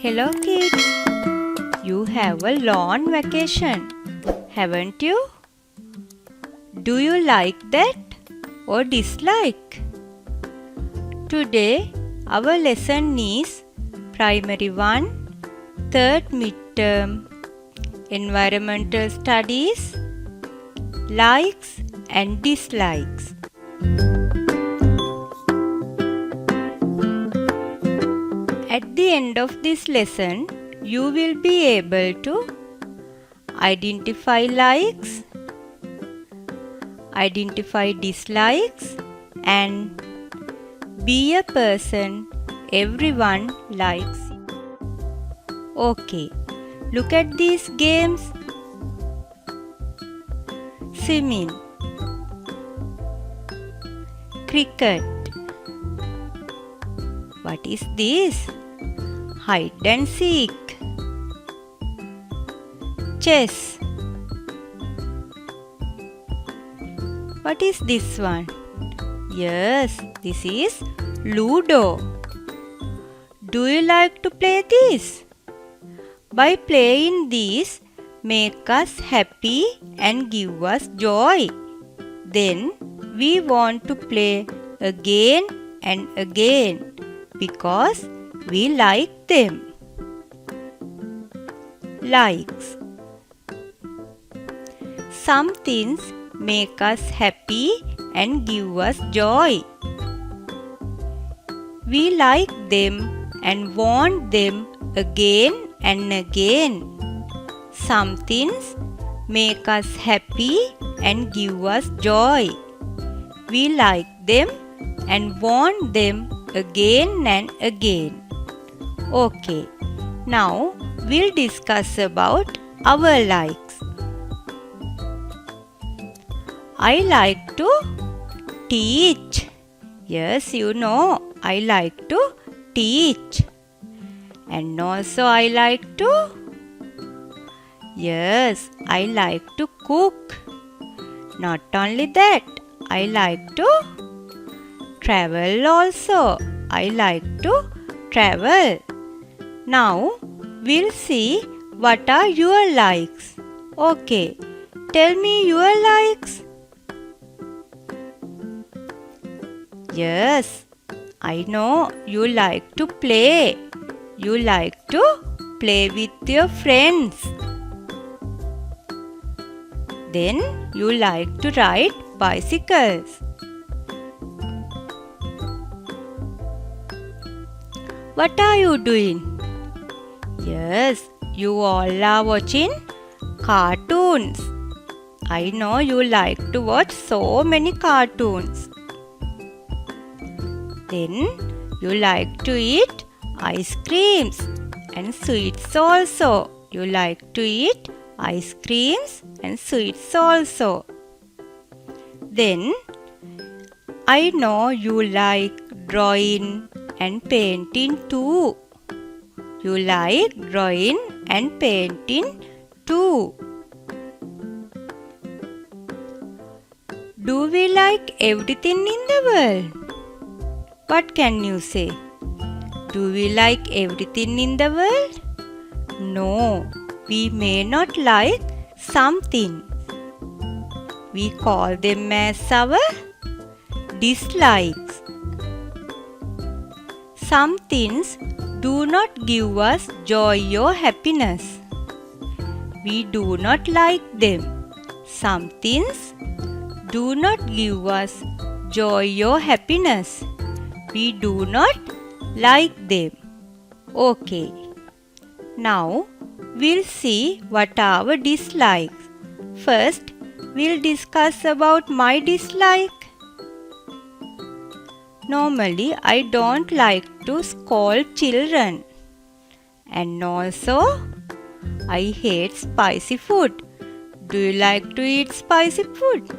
Hello kids, you have a long vacation, haven't you? Do you like that or dislike? Today our lesson is Primary 1, third midterm, Environmental Studies, Likes and Dislikes. At the end of this lesson, you will be able to identify likes, identify dislikes, and be a person everyone likes. Okay, look at these games. Swimming, cricket. What is this? Hide and seek. Chess. What is this one? Yes, this is Ludo. Do you like to play this? By playing this, make us happy and give us joy. Then we want to play again and again because we like them. Likes. Some things make us happy and give us joy. We like them and want them again and again. Some things make us happy and give us joy. We like them and want them again and again. Okay, now we'll discuss about our likes. I like to teach. Yes, you know, I like to teach. And also I like to, yes, I like to cook. Not only that, I like to travel also. I like to travel. Now, we'll see what are your likes. Okay, tell me your likes. Yes, I know you like to play. You like to play with your friends. Then you like to ride bicycles. What are you doing? Yes, you all are watching cartoons. I know you like to watch so many cartoons. Then you like to eat ice creams and sweets also. You like to eat ice creams and sweets also. Then I know you like drawing and painting too. You like drawing and painting too. Do we like everything in the world? What can you say? Do we like everything in the world? No, we may not like something. We call them as our dislikes. Some things do not give us joy or happiness. We do not like them. Some things do not give us joy or happiness. We do not like them. Okay. Now we'll see what are our dislikes. First, we'll discuss about my dislike. Normally, I don't like to scold children. And also, I hate spicy food. Do you like to eat spicy food?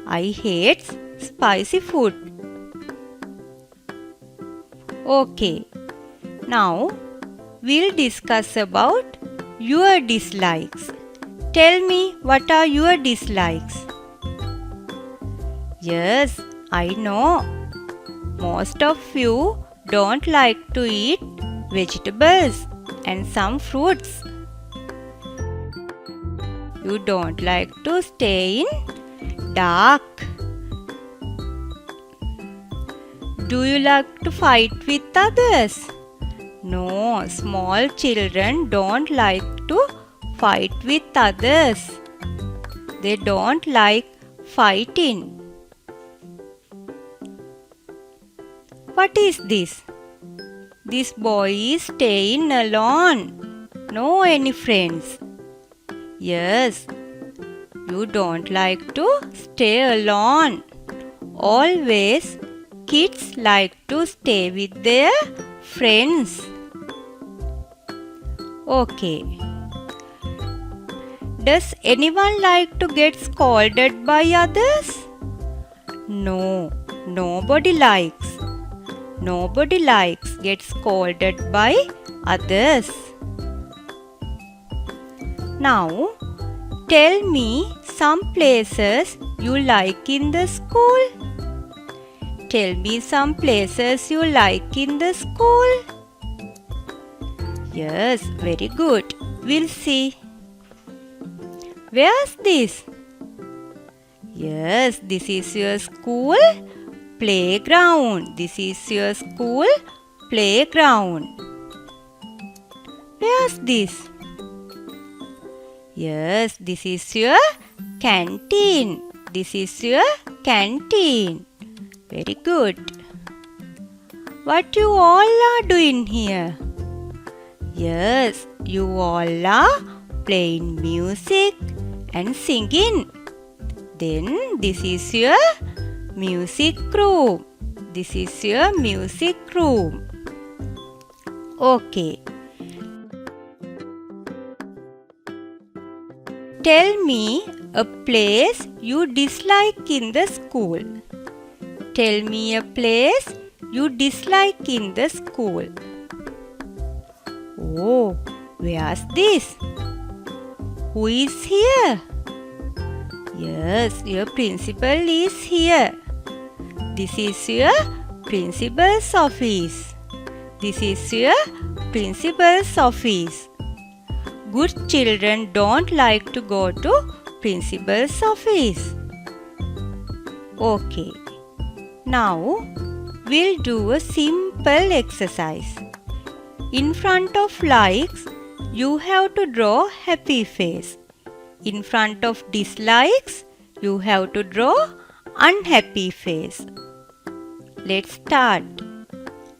I hate spicy food. Okay, now we'll discuss about your dislikes. Tell me what are your dislikes? Yes, I know. Most of you don't like to eat vegetables and some fruits. You don't like to stay in dark. Do you like to fight with others? No, small children don't like to fight with others. They don't like fighting. What is this? This boy is staying alone. No any friends. Yes, you don't like to stay alone. Always kids like to stay with their friends. Okay. Does anyone like to get scolded by others? No, nobody likes. Nobody likes get scolded by others. Now, tell me some places you like in the school. Tell me some places you like in the school. Yes, very good. We'll see. Where's this? Yes, this is your school playground. This is your school playground. Where's this? Yes, this is your canteen. This is your canteen. Very good. What you all are doing here? Yes, you all are playing music and singing. Then this is your music room. This is your music room. Okay. Tell me a place you dislike in the school. Tell me a place you dislike in the school. Oh, where's this? Who is here? Yes, your principal is here. This is your principal's office. This is your principal's office. Good children don't like to go to principal's office. Okay. Now, we'll do a simple exercise. In front of likes, you have to draw happy face. In front of dislikes, you have to draw unhappy face. Let's start.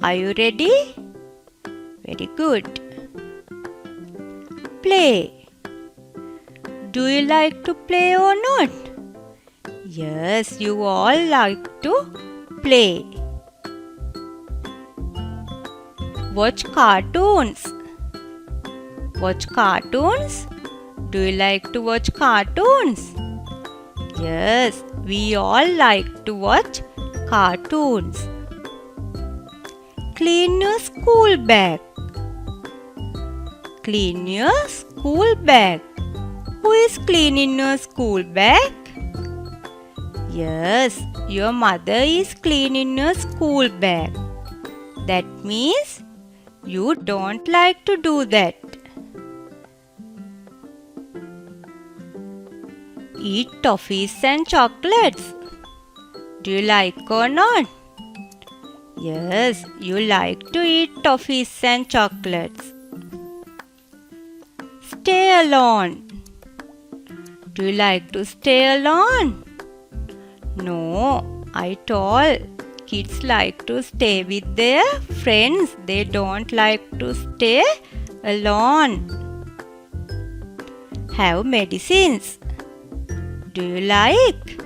Are you ready? Very good. Play. Do you like to play or not? Yes, you all like to play. Watch cartoons. Watch cartoons? Do you like to watch cartoons? Yes, we all like to watch cartoons. Clean your school bag. Clean your school bag. Who is cleaning your school bag? Yes, your mother is cleaning your school bag. That means you don't like to do that. Eat toffees and chocolates. Do you like or not? Yes, you like to eat toffees and chocolates. Stay alone. Do you like to stay alone? No, I told kids like to stay with their friends. They don't like to stay alone. Have medicines. Do you like?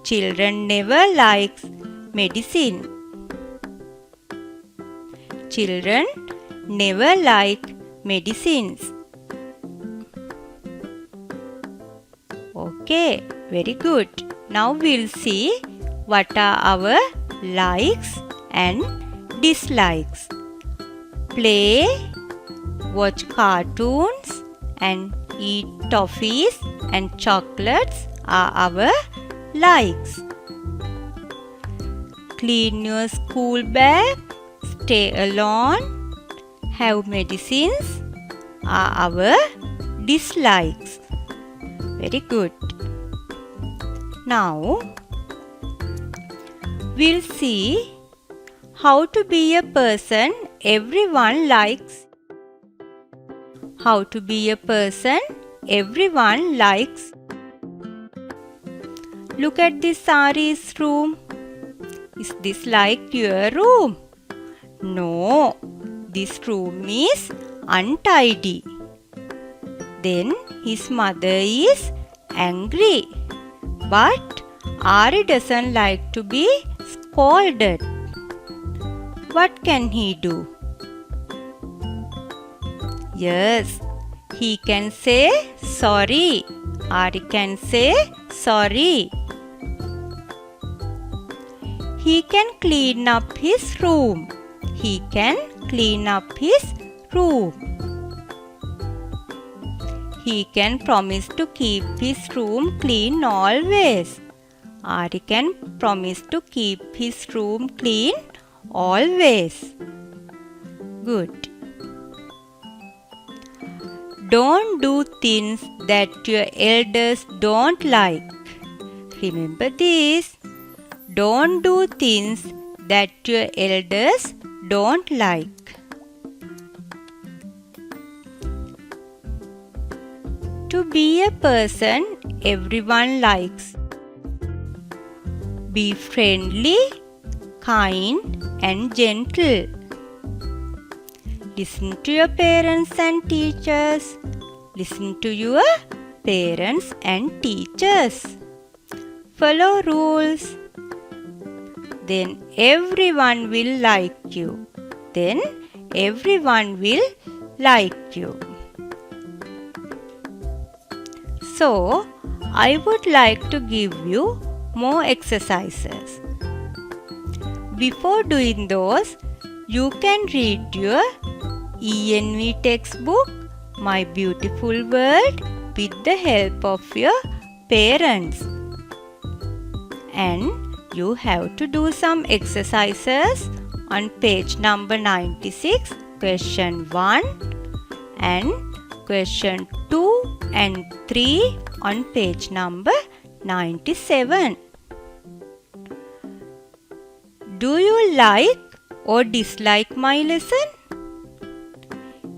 Children never likes medicine. Children never like medicines. Okay, very good. Now we'll see what are our likes and dislikes. Play, watch cartoons and eat toffees and chocolates are our likes. Clean your school bag, stay alone, have medicines are our dislikes. Very good. Now we'll see how to be a person everyone likes. How to be a person everyone likes. Look at this Sari's room. Is this like your room? No, this room is untidy. Then his mother is angry. But Ari doesn't like to be scolded. What can he do? Yes, he can say sorry. Ari can say sorry. He can clean up his room. He can clean up his room. He can promise to keep his room clean always. Ari can promise to keep his room clean always. Good. Don't do things that your elders don't like. Remember this. Don't do things that your elders don't like. To be a person everyone likes. Be friendly, kind, and gentle. Listen to your parents and teachers. Listen to your parents and teachers. Follow rules. Then everyone will like you. Then everyone will like you. So, I would like to give you more exercises. Before doing those, you can read your ENV textbook, My Beautiful World, with the help of your parents. And you have to do some exercises on page number 96, question 1 and question 2 and 3 on page number 97. Do you like or dislike my lesson?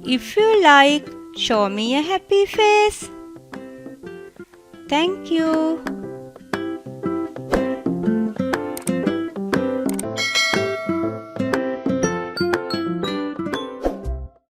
If you like, show me a happy face. Thank you.